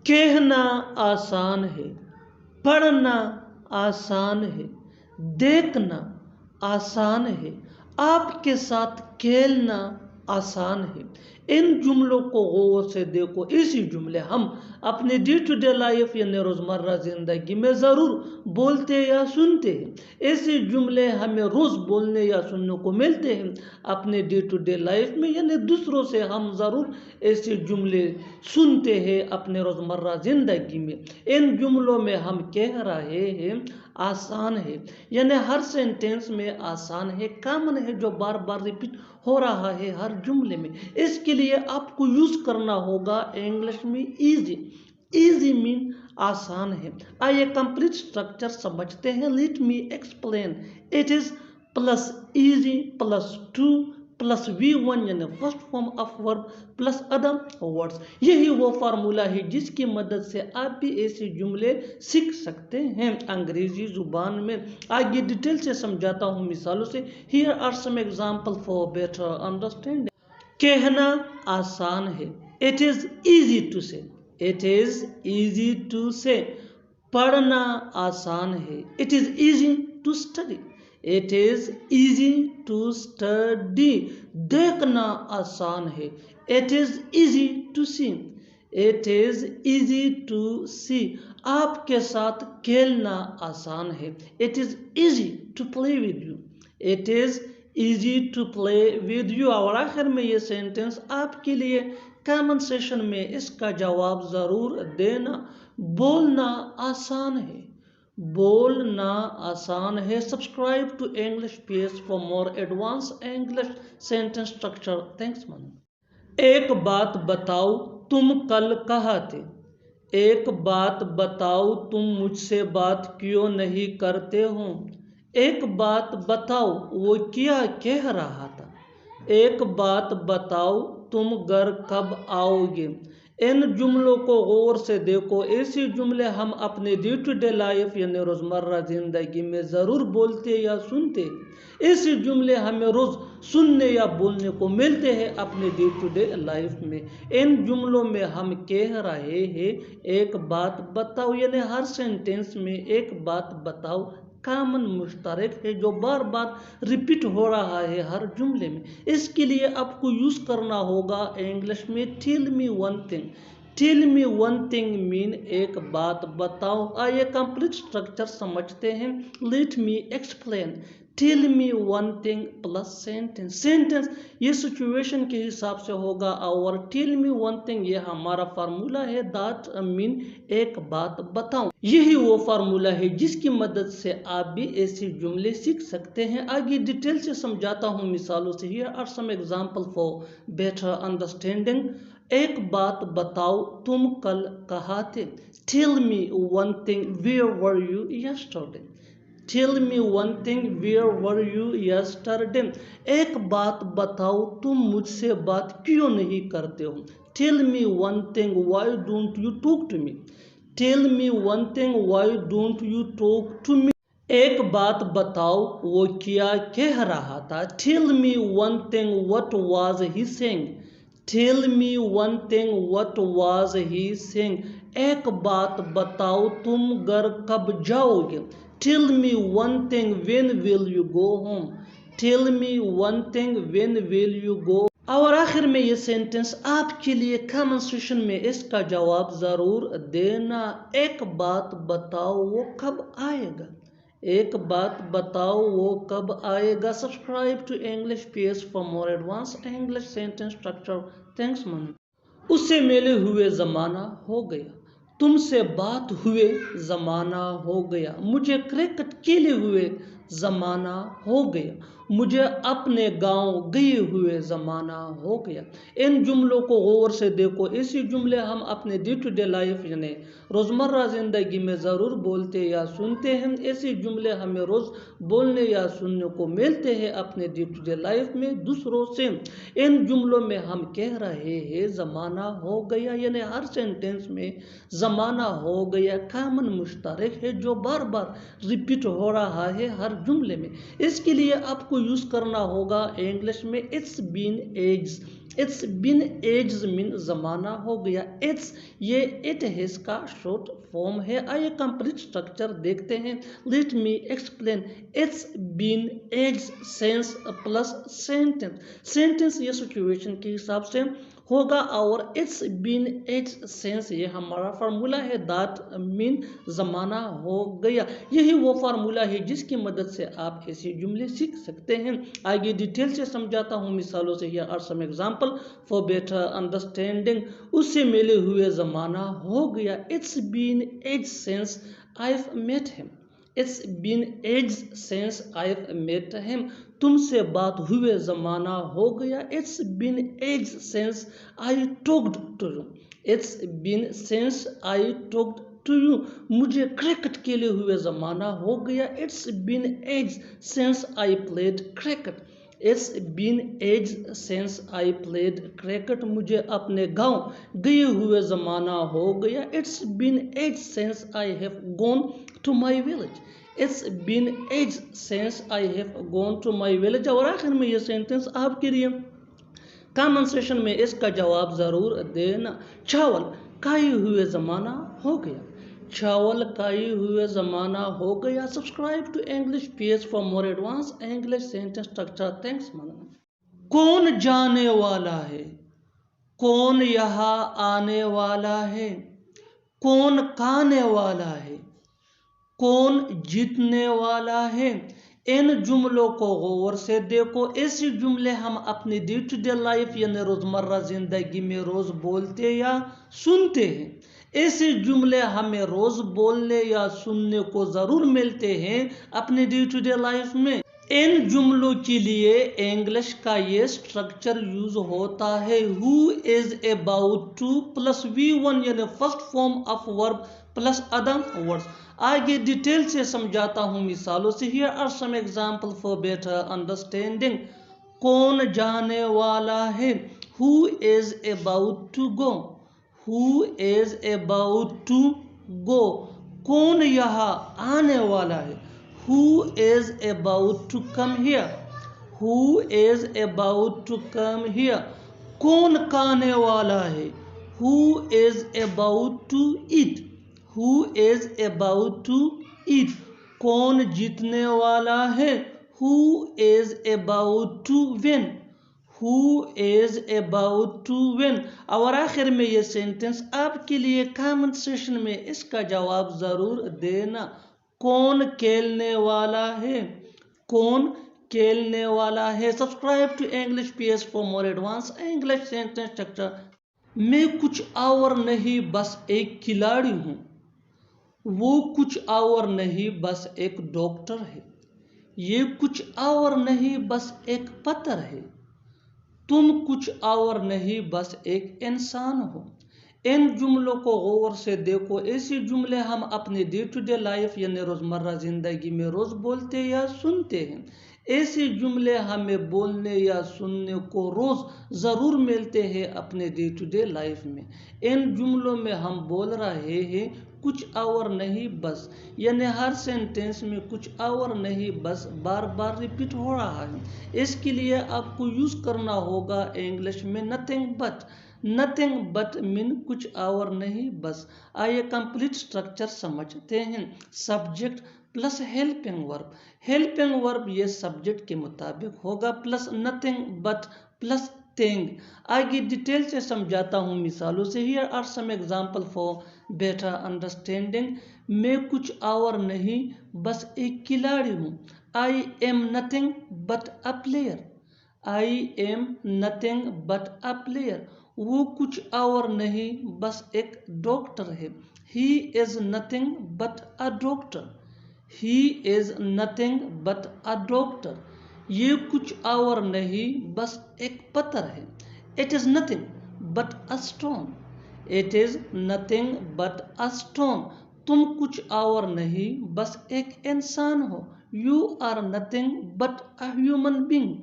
کہنا آسان ہے، پڑھنا آسان ہے، دیکھنا آسان ہے، آپ کے ساتھ کھیلنا آسان ہے۔ ان جملوں کو غور سے دیکھو۔ اسی جملے ہم اپنے ڈے ٹو ڈے لائف یعنی روزمرہ زندگی میں ضرور بولتے یا سنتے ہیں۔ ایسے جملے ہمیں روز بولنے یا سننے کو ملتے ہیں اپنے ڈے ٹو ڈے لائف میں، یعنی دوسروں سے ہم ضرور ایسے جملے سنتے ہیں اپنے روزمرہ زندگی میں۔ ان جملوں میں ہم کہہ رہے ہیں آسان ہے، یعنی ہر سینٹینس میں آسان ہے، کامن ہے، جو بار بار ریپیٹ ہو رہا ہے ہر جملے میں۔ اس کے لیے آپ کو یوز کرنا ہوگا انگلش میں ایزی۔ ایزی مین آسان ہے۔ آئیے کمپلیٹ سٹرکچر سمجھتے ہیں۔ Let me explain. It is plus easy plus two plus V1 یعنی first form of verb plus other words. یہی وہ فارمولہ ہے جس کی مدد سے آپ بھی ایسے جملے سیکھ سکتے ہیں انگریزی زبان میں۔ آگے ڈیٹیل سے سمجھاتا ہوں مثالوں سے۔ Here are some examples for better understanding۔ کہنا آسان ہے، It is easy to say۔ It is easy to say۔ پڑھنا آسان ہے، It is easy to study۔ It is easy to study۔ دیکھنا آسان ہے، It is easy to see۔ It is easy to see۔ آپ کے ساتھ کھیلنا آسان ہے، It is easy to play with you۔ It is easy to play with you۔ اور آخر میں یہ سینٹنس آپ کے لیے کامن سیشن میں اس کا جواب ضرور دینا۔ بولنا آسان ہے، بولنا آسان ہے۔ Subscribe to English page for more advance English sentence structure. Thanks man. ایک بات بتاؤ، تم کل کہاں تھے؟ ایک بات بتاؤ، تم مجھ سے بات کیوں نہیں کرتے ہو؟ ایک بات بتاؤ، وہ کیا کہہ رہا تھا؟ ایک بات بتاؤ، تم گھر کب آؤ گے؟ ان جملوں کو غور سے دیکھو۔ ایسے جملے ہم اپنے ڈے ٹو ڈے لائف یعنی روزمرہ زندگی میں ضرور بولتے یا سنتے ہیں۔ ایسے جملے ہمیں روز سننے یا بولنے کو ملتے ہیں اپنے ڈے ٹو ڈے لائف میں۔ ان جملوں میں ہم کہہ رہے ہیں ایک بات بتاؤ، یعنی ہر سینٹینس میں ایک بات بتاؤ کامن مشترک ہے جو بار بار ریپیٹ ہو رہا ہے ہر جملے میں۔ اس کے لیے آپ کو یوز کرنا ہوگا انگلش میں tell me one thing. Tell me one thing mean ایک بات بتاؤ۔ آئیے کمپلیٹ سٹرکچر سمجھتے ہیں۔ Let me explain. Tell me one thing plus sentence. Sentence یہ سچویشن کے حساب سے ہوگا اور ٹیل می ون تھنگ یہ ہمارا فارمولہ ہے دیٹ مین ایک بات بتاؤ۔ یہی وہ فارمولہ ہے جس کی مدد سے آپ بھی ایسے جملے سیکھ سکتے ہیں۔ آگے ڈیٹیل سے سمجھاتا ہوں مثالوں سے۔ Here are some examples for better understanding۔ ایک بات بتاؤ، تم کل کہاں تھے؟ Tell me one thing, where were you yesterday؟ Tell me one thing, where were you yesterday؟ ایک بات بتاؤ، تم مجھ سے بات کیوں نہیں کرتے ہو؟ Tell me one thing, why don't you talk to me؟ Tell me one thing, why don't you talk to me؟ ایک بات بتاؤ، وہ کیا کہہ رہا تھا؟ Tell me one thing, what was he saying؟ Tell me one thing, what was he saying؟ ایک بات بتاؤ، تم گھر کب جاؤ گے؟ Tell me one thing, when will you go home؟ Tell me one thing, when will you go؟ اور آخر میں یہ سینٹنس آپ کے لیے کامن سیشن میں اس کا جواب ضرور دینا۔ ایک بات بتاؤ، وہ کب آئے گا؟ ایک بات بتاؤ، وہ کب آئے گا؟ Subscribe to English page for more advance English sentence structure. Thanks man. اس سے ملے ہوئے زمانہ ہو گیا، تم سے بات ہوئے زمانہ ہو گیا، مجھے کرکٹ کھیلے ہوئے زمانہ ہو گیا، مجھے اپنے گاؤں گئے ہوئے زمانہ ہو گیا۔ ان جملوں کو غور سے دیکھو۔ ایسے جملے ہم اپنے ڈے ٹو ڈے لائف یعنی روزمرہ زندگی میں ضرور بولتے یا سنتے ہیں۔ ایسے جملے ہمیں روز بولنے یا سننے کو ملتے ہیں اپنے ڈے ٹو ڈے لائف میں دوسروں سے۔ ان جملوں میں ہم کہہ رہے ہیں زمانہ ہو گیا، یعنی ہر سینٹینس میں زمانہ ہو گیا کامن مشترک ہے جو بار بار ریپیٹ ہو رہا ہے ہر جملے میں. اس کے لیے آپ کو یوز کرنا ہوگا انگلش میں it's been ages. It's been ages mean زمانہ ہو گیا. اٹس یہ اٹ ہیز کا شارٹ فارم ہے. آئیے کمپلیٹ اسٹرکچر دیکھتے ہیں. Let me explain. It's been ages since plus sentence. Sentence یہ سچویشن کے حساب سے ہوگا اور اٹس بین ایج سینس یہ ہمارا فارمولا ہے. دیٹ مین زمانہ ہو گیا. یہی وہ فارمولا ہے جس کی مدد سے آپ ایسے جملے سیکھ سکتے ہیں. آگے ڈیٹیل سے سمجھاتا ہوں مثالوں سے. Here are some example for better understanding. اس سے ملے ہوئے زمانہ ہو گیا. It's been ages since I've met him. It's been ages since I've met him. تم سے بات ہوئے زمانہ ہو گیا. It's been ages since I talked to you. It's been since I talked to you. مجھے کرکٹ کھیلے ہوئے زمانہ ہو گیا. It's been ages since I played cricket. It's been ages since I played cricket. مجھے اپنے گاؤں گئے ہوئے زمانہ ہو گیا. It's been ages since I have gone to my village. It's been ages since I have gone to my village. اور آخر میں یہ سینٹنس آپ کے لیے کامن سیشن میں اس کا جواب ضرور دینا. چاول کھائے ہوئے زمانہ ہو گیا. چاول کھائے ہوئے زمانہ ہو گیا. Subscribe to English page for more advance English sentence structure. Thanks مانا. کون جانے والا ہے؟ کون یہاں آنے والا ہے؟ کون کھانے والا ہے؟ کون جیتنے والا ہے؟ ان جملوں کو غور سے دیکھو. ایسے جملے ہم اپنی ڈے ٹو ڈے لائف یعنی روزمرہ زندگی میں روز بولتے یا سنتے ہیں. ایسے جملے ہمیں روز بولنے یا سننے کو ضرور ملتے ہیں اپنی ڈے ٹو ڈے لائف میں. ان جملوں کے لیے انگلش کا یہ سٹرکچر یوز ہوتا ہے. who is about to plus V1 یعنی first form of verb plus other words. آگے ڈیٹیل سے سمجھاتا ہوں مثالوں سے. Here are some example for better understanding. کون جانے والا ہے؟ Who is about to go. Who is about to go. کون یہاں آنے والا ہے؟ Who is about to come here. Who is about to come here. کون کھانے والا ہے؟ Who is about to eat. Who is about to eat. کون جیتنے والا ہے؟ Who is about to win. Who is about to win. اور آخر میں یہ سینٹنس آپ کے لیے کامن سیشن میں اس کا جواب ضرور دینا. کون کھیلنے والا ہے؟ کون کھیلنے والا ہے. Subscribe to English page for more advance English sentence structure. میں کچھ اور نہیں بس ایک کھلاڑی ہوں. وہ کچھ اور نہیں بس ایک ڈاکٹر ہے. یہ کچھ اور نہیں بس ایک پتھر ہے. تم کچھ اور نہیں بس ایک انسان ہو. ان جملوں کو غور سے دیکھو. ایسے جملے ہم اپنی ڈے ٹو ڈے لائف یعنی روزمرہ زندگی میں روز بولتے یا سنتے ہیں. ایسے جملے ہمیں بولنے یا سننے کو روز ضرور ملتے ہیں اپنے ڈے ٹو ڈے لائف میں. ان جملوں میں ہم بول رہے ہیں کچھ اور نہیں بس یعنی ہر سینٹینس میں کچھ اور نہیں بس بار بار ریپیٹ ہو رہا ہے. اس کے لیے آپ کو یوز کرنا ہوگا انگلش میں نتھنگ بٹ. نتھنگ بٹ مین کچھ اور نہیں بس. آئیے کمپلیٹ اسٹرکچر سمجھتے ہیں. سبجیکٹ پلس ہیلپنگ ورب. ہیلپنگ ورب یہ سبجیکٹ کے مطابق ہوگا plus nothing but plus thing. آگے ڈیٹیل سے سمجھاتا ہوں مثالوں سے. Here are some example for better understanding. میں کچھ اور نہیں بس ایک کھلاڑی ہوں. I am nothing but a player. I am nothing but a player. وہ کچھ اور نہیں بس ایک ڈاکٹر ہے. He is nothing but a doctor. He is nothing but a doctor. یہ کچھ اور نہیں بس ایک پتھر ہے. It is nothing but a stone. It is nothing but a stone. تم کچھ اور نہیں بس ایک انسان ہو. You are nothing but a human being.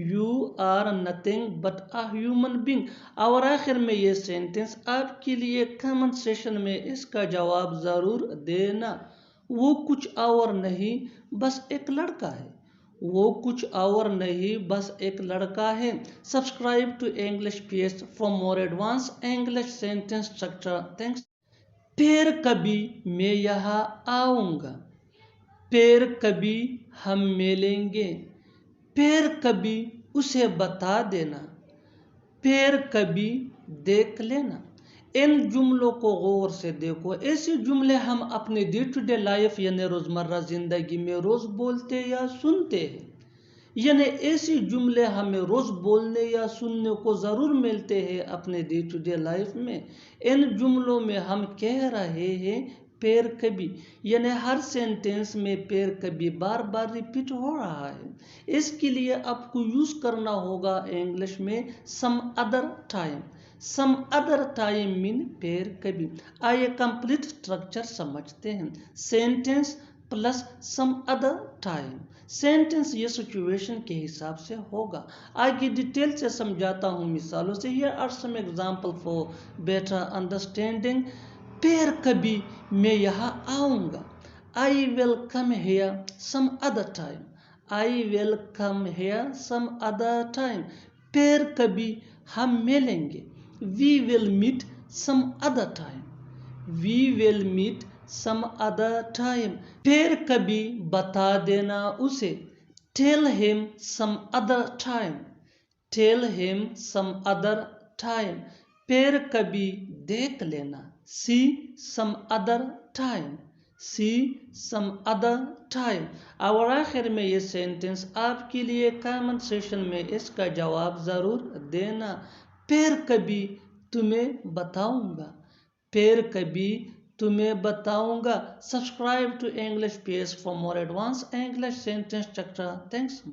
You are nothing but a human being. اور آخر میں یہ سینٹنس آپ کے لیے کامن سیشن میں اس کا جواب ضرور دینا. وہ کچھ اور نہیں بس ایک لڑکا ہے. وہ کچھ اور نہیں بس ایک لڑکا ہے. Subscribe to English PS for more advanced English sentence structure. Thanks. پھر کبھی میں یہاں آؤں گا. پھر کبھی ہم ملیں گے. پھر کبھی اسے بتا دینا. پھر کبھی دیکھ لینا. ان جملوں کو غور سے دیکھو. ایسے جملے ہم اپنے ڈے ٹو ڈے لائف یعنی روزمرہ زندگی میں روز بولتے یا سنتے ہیں. یعنی ایسے جملے ہمیں روز بولنے یا سننے کو ضرور ملتے ہیں اپنے ڈے ٹو ڈے لائف میں. ان جملوں میں ہم کہہ رہے ہیں پھر کبھی، یعنی ہر سینٹینس میں پھر کبھی بار بار ریپیٹ ہو رہا ہے. اس کے لیے آپ کو یوز کرنا ہوگا انگلش میں some other time. Some other time mean پھر کبھی. آئیے کمپلیٹ اسٹرکچر سمجھتے ہیں. Sentence plus some other time. Sentence یہ سچویشن کے حساب سے ہوگا. آگے ڈیٹیل سے سمجھاتا ہوں مثالوں سے. Here are some examples for better understanding. پھر کبھی میں یہاں آؤں گا. I will come here some other time. I will come here some other time. پھر کبھی ہم ملیں گے. We will meet some other time. We will meet some other time. پھر کبھی بتا دینا اسے. Tell him some other time. Tell him some other time. پھر کبھی دیکھ لینا. See some other time. See some other time. اور آخر میں یہ سینٹنس آپ کے لیے کامنٹ سیشن میں اس کا جواب ضرور دینا. پھر کبھی تمہیں بتاؤں گا. پھر کبھی تمہیں بتاؤں گا. Subscribe to English PS for more advanced English sentence structure. Thanks.